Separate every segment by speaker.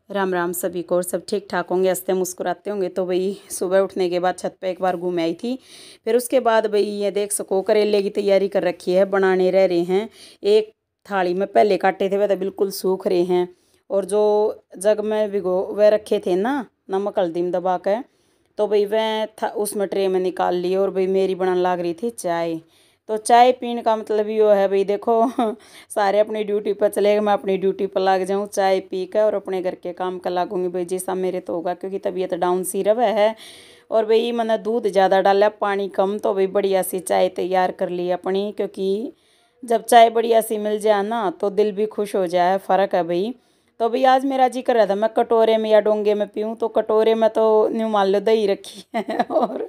Speaker 1: राम राम सभी को। और सब ठीक ठाक होंगे, हंसते मुस्कुराते होंगे। तो भाई सुबह उठने के बाद छत पे एक बार घूम आई थी। फिर उसके बाद भाई ये देख सको करेले की तैयारी कर रखी है, बनाने रह रहे हैं। एक थाली में पहले काटे थे वह तो बिल्कुल सूख रहे हैं, और जो जग में भिगो वह रखे थे ना नमक हल्दी में दबा के, तो भाई वह था उसमें ट्रे में निकाल लिए। और भाई मेरी बनाने लग रही थी चाय। तो चाय पीने का मतलब यो है भाई देखो सारे अपनी ड्यूटी पर चले गए, मैं अपनी ड्यूटी पर लग जाऊँ चाय पी कर और अपने घर के काम कर लागूंगी भाई। जैसा मेरे तो होगा क्योंकि तबीयत डाउन सी रहा है। और भाई मैंने दूध ज़्यादा डाला पानी कम, तो भाई बढ़िया सी चाय तैयार कर ली अपनी। क्योंकि जब चाय बढ़िया सी मिल जाए ना तो दिल भी खुश हो जाए, फ़र्क है भाई। तो भाई आज मेरा जी कर रहा था मैं कटोरे में या डोंगे में पीऊँ, तो कटोरे में तो न्यू मान लो दही रखी है और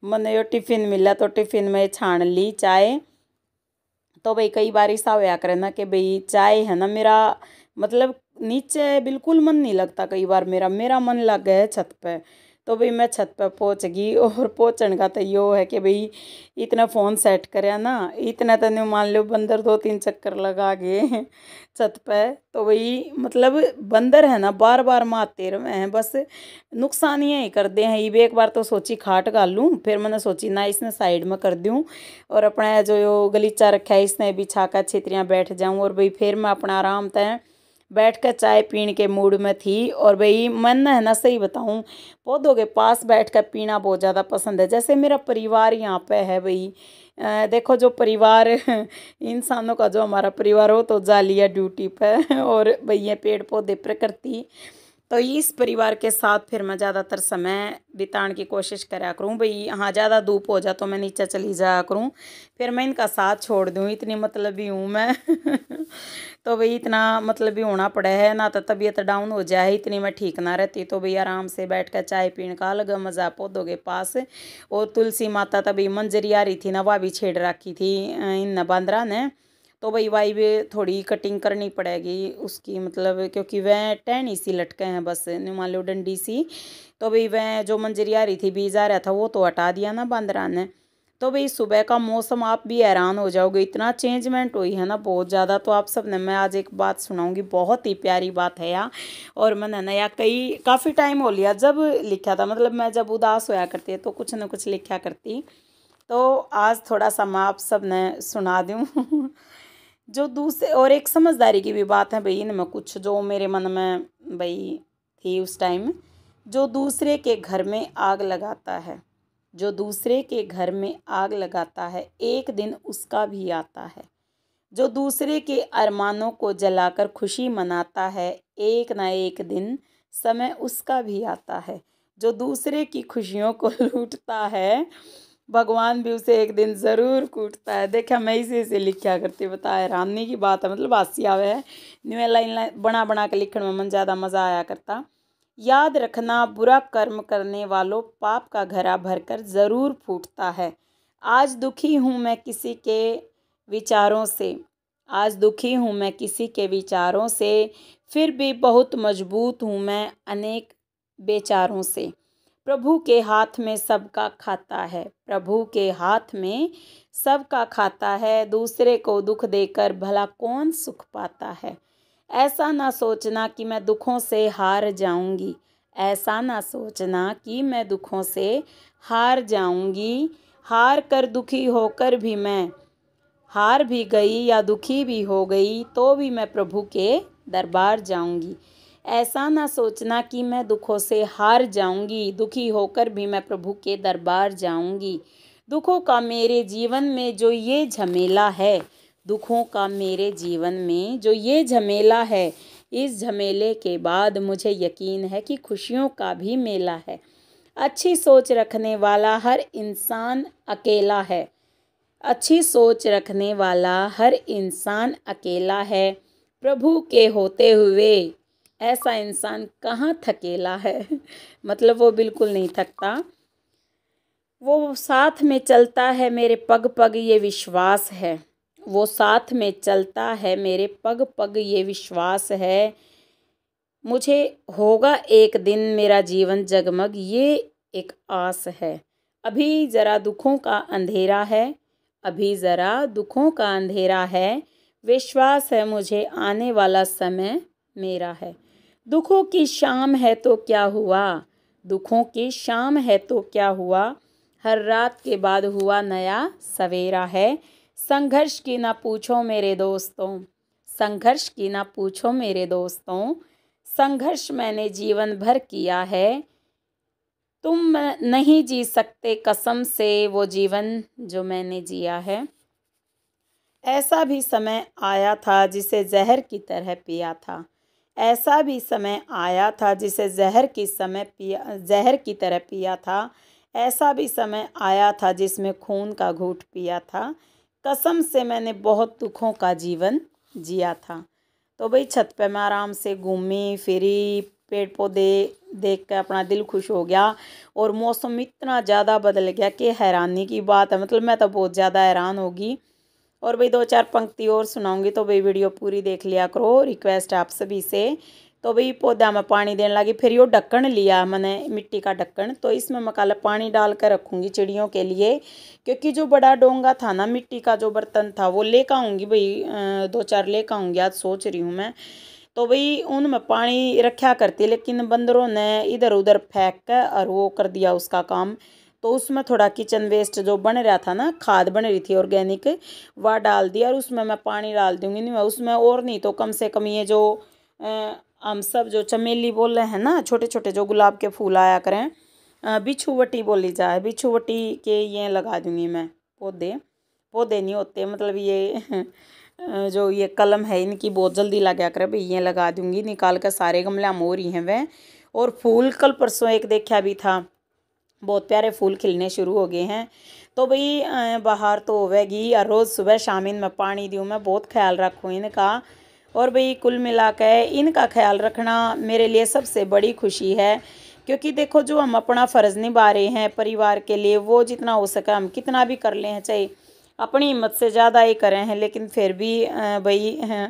Speaker 1: मैंने यो टिफ़िन मिला तो टिफ़िन में छान ली चाय। तो भाई कई बार ऐसा होया करे ना कि भाई चाय है ना मेरा मतलब नीचे बिल्कुल मन नहीं लगता। कई बार मेरा मेरा मन लग गया है छत पे। तो भाई मैं छत पे पहुंच गई, और पहुंचने का तो यो है कि भाई इतना फ़ोन सेट करे ना, इतना तो नहीं मान लो बंदर 2-3 चक्कर लगा गए छत पे। तो भाई मतलब बंदर है ना बार बार मारते रहे हैं, बस नुकसान ही कर दे हैं। ये एक बार तो सोची खाट गाल लूँ, फिर मैंने सोची ना इसने साइड में कर दूँ और अपना जो यो गलीचा रखा है इसने बिछा कर छितरियाँ बैठ जाऊँ। और भाई फिर मैं अपना आराम तय बैठ कर चाय पीने के मूड में थी। और भाई मन है ना सही बताऊँ पौधों के पास बैठ कर पीना बहुत ज़्यादा पसंद है। जैसे मेरा परिवार यहाँ पे है भाई। देखो जो परिवार इंसानों का जो हमारा परिवार हो तो जा लिया ड्यूटी पे और भाई ये पेड़ पौधे प्रकृति, तो इस परिवार के साथ फिर मैं ज़्यादातर समय बिताने की कोशिश करा करूँ भाई। हाँ ज़्यादा धूप हो जा तो मैं नीचे चली जाया करूँ, फिर मैं इनका साथ छोड़ दूँ, इतनी मतलबी हूँ मैं तो भाई इतना मतलबी होना पड़ा है ना, तो तबीयत डाउन हो जाए इतनी मैं ठीक ना रहती। तो भाई आराम से बैठ कर चाय पीने का अलग मज़ा पौधों के पास। और तुलसी माता तभी मंजरी आ रही थी ना, वह भी छेड़ रखी थी इन बांदरा ने। तो भाई वाई भी थोड़ी कटिंग करनी पड़ेगी उसकी, मतलब क्योंकि वह टहनी सी लटके हैं बस मान लो डंडी सी। तो भाई वह जो मंजरी आ रही थी बीज आ रहा था वो तो हटा दिया ना बांदरा ने। तो भाई सुबह का मौसम आप भी हैरान हो जाओगे, इतना चेंजमेंट हुई है ना बहुत ज़्यादा। तो आप सब ने मैं आज एक बात सुनाऊंगी, बहुत ही प्यारी बात है यार। और मैंने नया काफ़ी टाइम हो लिया जब लिखा था, मतलब मैं जब उदास होया करती तो कुछ न कुछ लिखा करती। तो आज थोड़ा सा मैं आप सब ने सुना दूँ जो दूसरे और एक समझदारी की भी बात है भाई इनमें कुछ जो मेरे मन में भाई थी उस टाइम। जो दूसरे के घर में आग लगाता है, जो दूसरे के घर में आग लगाता है एक दिन उसका भी आता है। जो दूसरे के अरमानों को जलाकर खुशी मनाता है एक ना एक दिन समय उसका भी आता है। जो दूसरे की खुशियों को लूटता है भगवान भी उसे एक दिन ज़रूर कूटता है। देखा मैं इसी से लिखा करती, बता हैरानी की बात है, मतलब हास्य आवे है। न्यू लाइन बना बना के लिखने में मन ज़्यादा मज़ा आया करता। याद रखना बुरा कर्म करने वालों पाप का घड़ा भरकर ज़रूर फूटता है। आज दुखी हूँ मैं किसी के विचारों से, आज दुखी हूँ मैं किसी के विचारों से, फिर भी बहुत मजबूत हूँ मैं अनेक बेचारों से। प्रभु के हाथ में सबका खाता है, प्रभु के हाथ में सबका खाता है, दूसरे को दुख देकर भला कौन सुख पाता है। ऐसा ना सोचना कि मैं दुखों से हार जाऊंगी, ऐसा ना सोचना कि मैं दुखों से हार जाऊंगी। हार कर दुखी होकर भी मैं हार भी गई या दुखी भी हो गई तो भी मैं प्रभु के दरबार जाऊंगी। ऐसा ना सोचना कि मैं दुखों से हार जाऊंगी, दुखी होकर भी मैं प्रभु के दरबार जाऊंगी। दुखों का मेरे जीवन में जो ये झमेला है, दुखों का मेरे जीवन में जो ये झमेला है, इस झमेले के बाद मुझे यकीन है कि खुशियों का भी मेला है। अच्छी सोच रखने वाला हर इंसान अकेला है, अच्छी सोच रखने वाला हर इंसान अकेला है। प्रभु के होते हुए ऐसा इंसान कहाँ थकेला है मतलब वो बिल्कुल नहीं थकता, वो साथ में चलता है मेरे पग पग ये विश्वास है, वो साथ में चलता है मेरे पग पग ये विश्वास है। मुझे होगा एक दिन मेरा जीवन जगमग ये एक आस है। अभी ज़रा दुखों का अंधेरा है, अभी ज़रा दुखों का अंधेरा है, विश्वास है मुझे आने वाला समय मेरा है। दुखों की शाम है तो क्या हुआ, दुखों की शाम है तो क्या हुआ, हर रात के बाद हुआ नया सवेरा है। संघर्ष की ना पूछो मेरे दोस्तों, संघर्ष की ना पूछो मेरे दोस्तों, संघर्ष मैंने जीवन भर किया है। तुम नहीं जी सकते कसम से वो जीवन जो मैंने जिया है। ऐसा भी समय आया था जिसे जहर की तरह पिया था, ऐसा भी समय आया था जिसे जहर की तरह पिया था। ऐसा भी समय आया था जिसमें खून का घूंट पिया था। कसम से मैंने बहुत दुखों का जीवन जिया था। तो भाई छत पे मैं आराम से घूमी फिरी, पेड़ पौधे देख कर अपना दिल खुश हो गया। और मौसम इतना ज़्यादा बदल गया कि हैरानी की बात है, मतलब मैं तो बहुत ज़्यादा हैरान होगी। और भाई दो चार पंक्ति और सुनाऊंगी, तो भाई वीडियो पूरी देख लिया करो, रिक्वेस्ट आप सभी से। तो भाई पौधा में पानी देने लगी, फिर यो ढक्कन लिया मैंने, मिट्टी का ढक्कन, तो इसमें मैं कल पानी डाल कर रखूँगी चिड़ियों के लिए। क्योंकि जो बड़ा डोंगा था ना, मिट्टी का जो बर्तन था, वो लेकर आऊँगी भाई, दो चार लेकर आऊँगी आज, सोच रही हूँ मैं। तो भाई उनमें पानी रखा करती, लेकिन बंदरों ने इधर उधर फेंक कर और वो कर दिया उसका काम। तो उसमें थोड़ा किचन वेस्ट जो बन रहा था ना, खाद बन रही थी ऑर्गेनिक, वह डाल दिया। और उसमें मैं पानी डाल दूंगी, नहीं मैं उसमें, और नहीं तो कम से कम ये जो हम सब जो चमेली बोल रहे हैं ना, छोटे छोटे जो गुलाब के फूल आया करें, बिछुवटी बोली जाए, बिछुवटी के ये लगा दूंगी मैं पौधे। पौधे नहीं होते, मतलब ये जो ये कलम है इनकी बहुत जल्दी लगा कर भाई, ये लगा दूंगी निकाल कर, सारे गमले में हो रही हैं वह। और फूल कल परसों एक देखा भी था, बहुत प्यारे फूल खिलने शुरू हो गए हैं। तो भाई बाहर तो होवेगी, और रोज़ सुबह शाम इन मैं पानी दूँ, मैं बहुत ख्याल रखूँ इनका। और भाई कुल मिला के इनका ख्याल रखना मेरे लिए सबसे बड़ी खुशी है। क्योंकि देखो जो हम अपना फ़र्ज़ निभा रहे हैं परिवार के लिए, वो जितना हो सका हम कितना भी कर लें हैं, चाहे अपनी हिम्मत से ज़्यादा ही करें हैं, लेकिन फिर भी भाई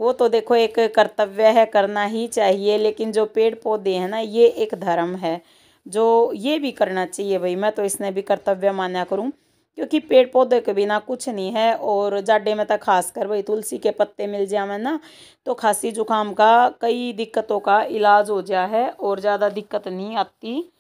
Speaker 1: वो तो देखो एक कर्तव्य है, करना ही चाहिए। लेकिन जो पेड़ पौधे हैं ना, ये एक धर्म है जो ये भी करना चाहिए भाई, मैं तो इसने भी कर्तव्य माना करूं। क्योंकि पेड़ पौधे के बिना कुछ नहीं है। और जाडे में तो खास कर भाई तुलसी के पत्ते मिल जाए ना, तो खांसी जुकाम का कई दिक्कतों का इलाज हो जाए है, और ज़्यादा दिक्कत नहीं आती।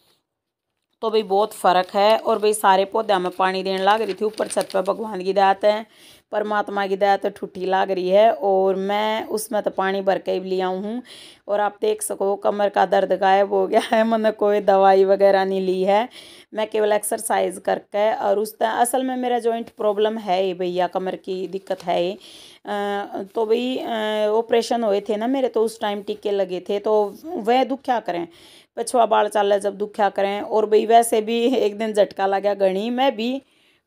Speaker 1: तो भाई बहुत फ़र्क है। और भाई सारे पौधे में पानी देने लग रही थी, ऊपर छत पर भगवान की दात है, परमात्मा की दात ठुठी लाग रही है, और मैं उसमें तो पानी भर के भी लिया हूँ। और आप देख सको कमर का दर्द गायब हो गया है, मैंने कोई दवाई वगैरह नहीं ली है, मैं केवल एक्सरसाइज करके। और उस असल में मेरा जॉइंट प्रॉब्लम है ही भैया, कमर की दिक्कत है ही। तो भाई ऑपरेशन हुए थे ना मेरे, तो उस टाइम टीके लगे थे, तो वह दुख क्या करें, पछुआ बाल चाल जब दुख्या करें। और भाई वैसे भी एक दिन झटका लगा गणी, मैं भी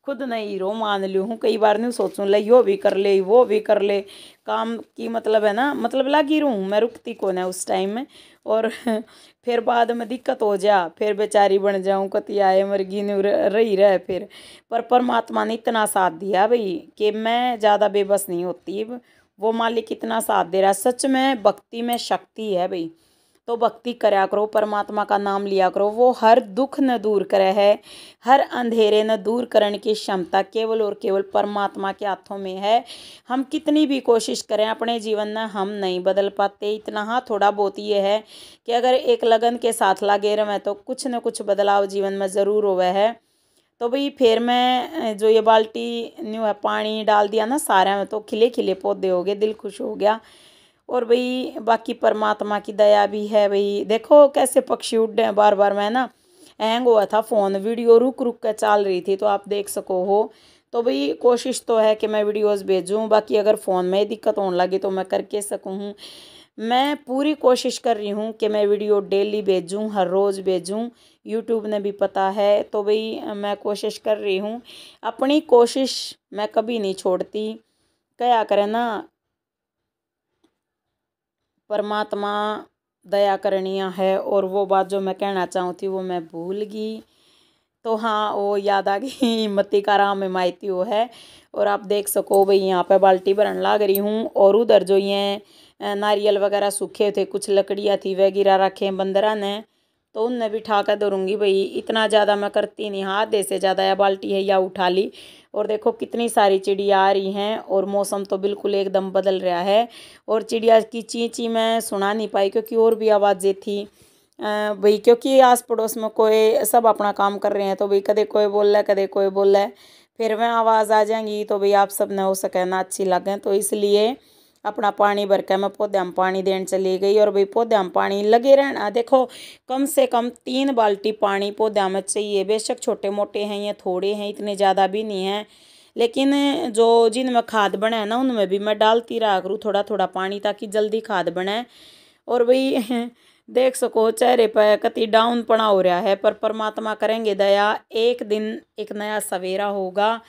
Speaker 1: खुद नहीं हीरो मान ली हूँ, कई बार नहीं सोचूं ले यो भी कर ले वो भी कर ले, काम की मतलब है ना, मतलब लगी रहूँ मैं, रुकती कौन है उस टाइम में। और फिर बाद में दिक्कत हो जा, फिर बेचारी बन जाऊँ, कति आए मरगी नहीं रही रहे फिर। पर परमात्मा ने इतना साथ दिया भाई कि मैं ज़्यादा बेबस नहीं होती। वो मालिक इतना साथ दे रहा है, सच में भक्ति में शक्ति है भाई। तो भक्ति करया करो, परमात्मा का नाम लिया करो, वो हर दुख न दूर करे है, हर अंधेरे न दूर करने की क्षमता केवल और केवल परमात्मा के हाथों में है। हम कितनी भी कोशिश करें अपने जीवन में हम नहीं बदल पाते, इतना हाँ थोड़ा बहुत ये है कि अगर एक लगन के साथ लगे रहे तो कुछ न कुछ बदलाव जीवन में ज़रूर हुआ है। तो भाई फिर मैं जो ये बाल्टी न्यू है पानी डाल दिया ना सारे में, तो खिले खिले पौधे हो गए, दिल खुश हो गया। और भाई बाकी परमात्मा की दया भी है भाई, देखो कैसे पक्षी उड़ रहे हैं बार बार। मैं ना हैंग हुआ था फ़ोन, वीडियो रुक रुक कर चल रही थी, तो आप देख सको हो। तो भाई कोशिश तो है कि मैं वीडियोस भेजूं, बाकी अगर फ़ोन में दिक्कत होने लगी तो मैं करके सकूँ। मैं पूरी कोशिश कर रही हूँ कि मैं वीडियो डेली भेजूँ, हर रोज़ भेजूँ, यूट्यूब ने भी पता है। तो भाई मैं कोशिश कर रही हूँ, अपनी कोशिश मैं कभी नहीं छोड़ती। क्या करें ना, परमात्मा दया करणीय है। और वो बात जो मैं कहना चाहूँ थी वो मैं भूल गई, तो हाँ वो याद आ गई हिम्मती का राम हिमायती वो है। और आप देख सको भाई यहाँ पे बाल्टी भरन लाग रही हूँ, और उधर जो ये नारियल वगैरह सूखे थे, कुछ लकड़ियाँ थी वह गिरा रखे हैं बंदरा ने। तो उनने भी ठा कर धरूँगी भाई, इतना ज़्यादा मैं करती नहीं, हाँ आधे से ज़्यादा या बाल्टी है या उठा ली। और देखो कितनी सारी चिड़िया आ रही हैं और मौसम तो बिल्कुल एकदम बदल रहा है। और चिड़िया की ची ची मैं सुना नहीं पाई क्योंकि और भी आवाज़ें थी भाई, क्योंकि आस पड़ोस में कोई सब अपना काम कर रहे हैं, तो भाई कदे कोई बोल रहा है कदे कोई बोल रहा है, फिर वह आवाज़ आ जाएंगी तो भाई आप सब ने हो सके ना अच्छी लगे। तो इसलिए अपना पानी भर के मैं पौधे में पानी देने चली गई। और भाई पौधे में पानी लगे रहना, देखो कम से कम 3 बाल्टी पानी पौधे में चाहिए। बेशक छोटे मोटे हैं ये थोड़े हैं, इतने ज़्यादा भी नहीं हैं, लेकिन जो जिनमें खाद बने ना उनमें भी मैं डालती रहा करूँ थोड़ा थोड़ा पानी, ताकि जल्दी खाद बने। और भाई देख सको चेहरे पर कति डाउन पड़ा हो रहा है, पर परमात्मा करेंगे दया, एक दिन एक नया सवेरा होगा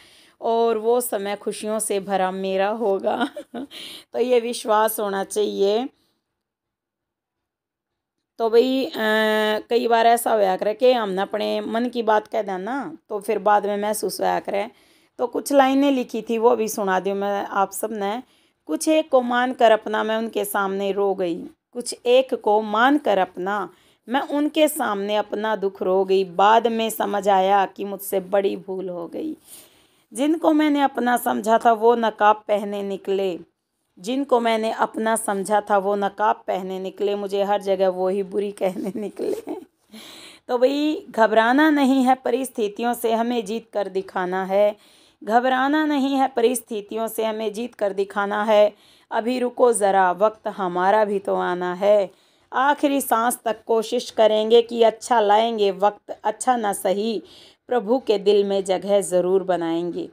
Speaker 1: और वो समय खुशियों से भरा मेरा होगा। तो ये विश्वास होना चाहिए। तो भाई कई बार ऐसा होया करे कि हमने अपने मन की बात कह देना तो फिर बाद में महसूस होया करे। तो कुछ लाइनें लिखी थी वो भी सुना दूँ मैं आप सब ने। कुछ एक को मान कर अपना मैं उनके सामने रो गई, कुछ एक को मान कर अपना मैं उनके सामने अपना दुख रो गई, बाद में समझ आया कि मुझसे बड़ी भूल हो गई। जिनको मैंने अपना समझा था वो नकाब पहने निकले, जिनको मैंने अपना समझा था वो नकाब पहने निकले, मुझे हर जगह वो ही बुरी कहने निकले। तो भाई घबराना नहीं है परिस्थितियों से, हमें जीत कर दिखाना है। घबराना नहीं है परिस्थितियों से, हमें जीत कर दिखाना है। अभी रुको ज़रा, वक्त हमारा भी तो आना है। आखिरी सांस तक कोशिश करेंगे कि अच्छा लाएंगे वक्त, अच्छा ना सही प्रभु के दिल में जगह ज़रूर बनाएंगे।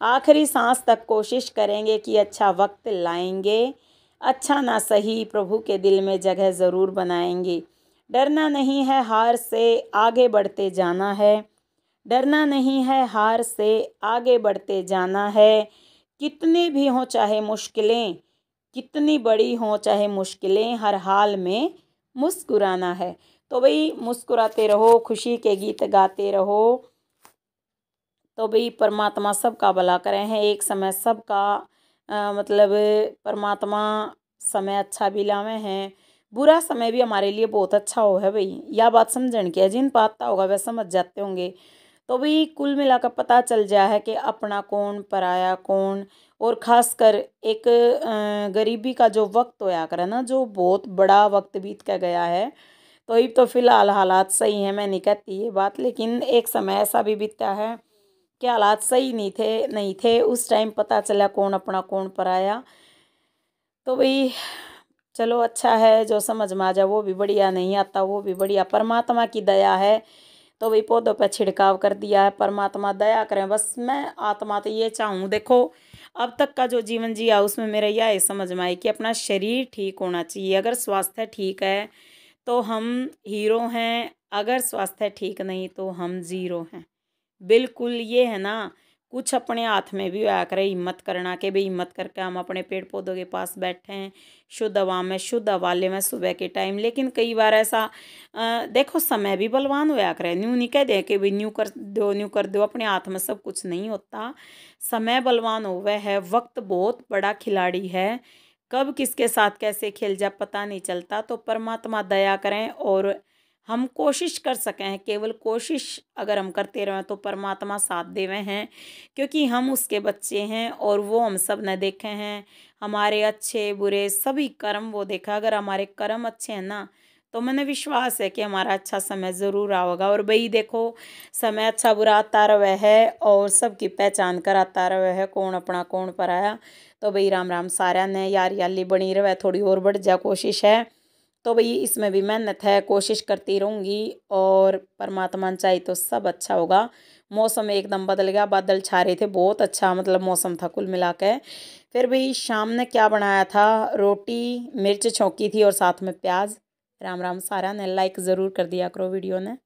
Speaker 1: आखिरी सांस तक कोशिश करेंगे कि अच्छा वक्त लाएंगे, अच्छा ना सही प्रभु के दिल में जगह ज़रूर बनाएंगे। डरना नहीं है हार से, आगे बढ़ते जाना है। डरना नहीं है हार से, आगे बढ़ते जाना है। कितनी भी हों चाहे मुश्किलें, कितनी बड़ी हों चाहे मुश्किलें, हर हाल में मुस्कुराना है। तो भाई मुस्कुराते रहो, खुशी के गीत गाते रहो। तो भाई परमात्मा सबका भला करें हैं, एक समय सबका मतलब परमात्मा समय अच्छा भी लावे हैं, बुरा समय भी हमारे लिए बहुत अच्छा हो है भाई। यह बात समझन के जिन पाता होगा वह समझ जाते होंगे। तो भाई कुल मिलाकर पता चल जाए है कि अपना कौन पराया कौन। और ख़ासकर एक गरीबी का जो वक्त होया करे ना, जो बहुत बड़ा वक्त बीत के गया है। तो ये तो फ़िलहाल हालात सही हैं, मैं नहीं कहती ये बात, लेकिन एक समय ऐसा भी बीता है कि हालात सही नहीं थे उस टाइम पता चला कौन अपना कौन पराया। तो भाई चलो अच्छा है, जो समझ में आ जाए वो भी बढ़िया, नहीं आता वो भी बढ़िया, परमात्मा की दया है। तो भाई पौधों पर छिड़काव कर दिया है, परमात्मा दया करें। बस मैं आत्मा तो ये चाहूँ, देखो अब तक का जो जीवन जिया उसमें मेरा यह समझ में आई कि अपना शरीर ठीक होना चाहिए। अगर स्वास्थ्य ठीक है तो हम हीरो हैं, अगर स्वास्थ्य ठीक नहीं तो हम ज़ीरो हैं। बिल्कुल ये है ना, कुछ अपने हाथ में भी आया करे, हिम्मत करना के भाई हिम्मत करके हम अपने पेड़ पौधों के पास बैठे हैं, शुद्ध हवा में शुद्ध हवा ले में सुबह के टाइम। लेकिन कई बार ऐसा देखो समय भी बलवान होया करे, न्यू नहीं कह दे कि भाई न्यू कर दो, अपने हाथ में सब कुछ नहीं होता। समय बलवान हुआ है, वक्त बहुत बड़ा खिलाड़ी है, कब किसके साथ कैसे खेल जाए पता नहीं चलता। तो परमात्मा दया करें और हम कोशिश कर सकें, केवल कोशिश अगर हम करते रहें तो परमात्मा साथ देवे हैं, क्योंकि हम उसके बच्चे हैं और वो हम सब ने देखे हैं। हमारे अच्छे बुरे सभी कर्म वो देखा, अगर हमारे कर्म अच्छे हैं ना तो मैंने विश्वास है कि हमारा अच्छा समय ज़रूर आएगा। और भाई देखो समय अच्छा बुरा आता रहे है और सबकी पहचान कराता रहे है कौन अपना कौन पराया। तो भाई राम राम सारा ने, यार याली बनी रहे, थोड़ी और बढ़ जा कोशिश है। तो भाई इसमें भी मेहनत है, कोशिश करती रहूँगी और परमात्मा चाहे तो सब अच्छा होगा। मौसम एकदम बदल गया, बादल छा रहे थे, बहुत अच्छा मतलब मौसम था कुल मिला के। फिर भाई शाम ने क्या बनाया था, रोटी मिर्च छौंकी थी और साथ में प्याज। राम राम सारा ने, लाइक ज़रूर कर दिया करो वीडियो ने।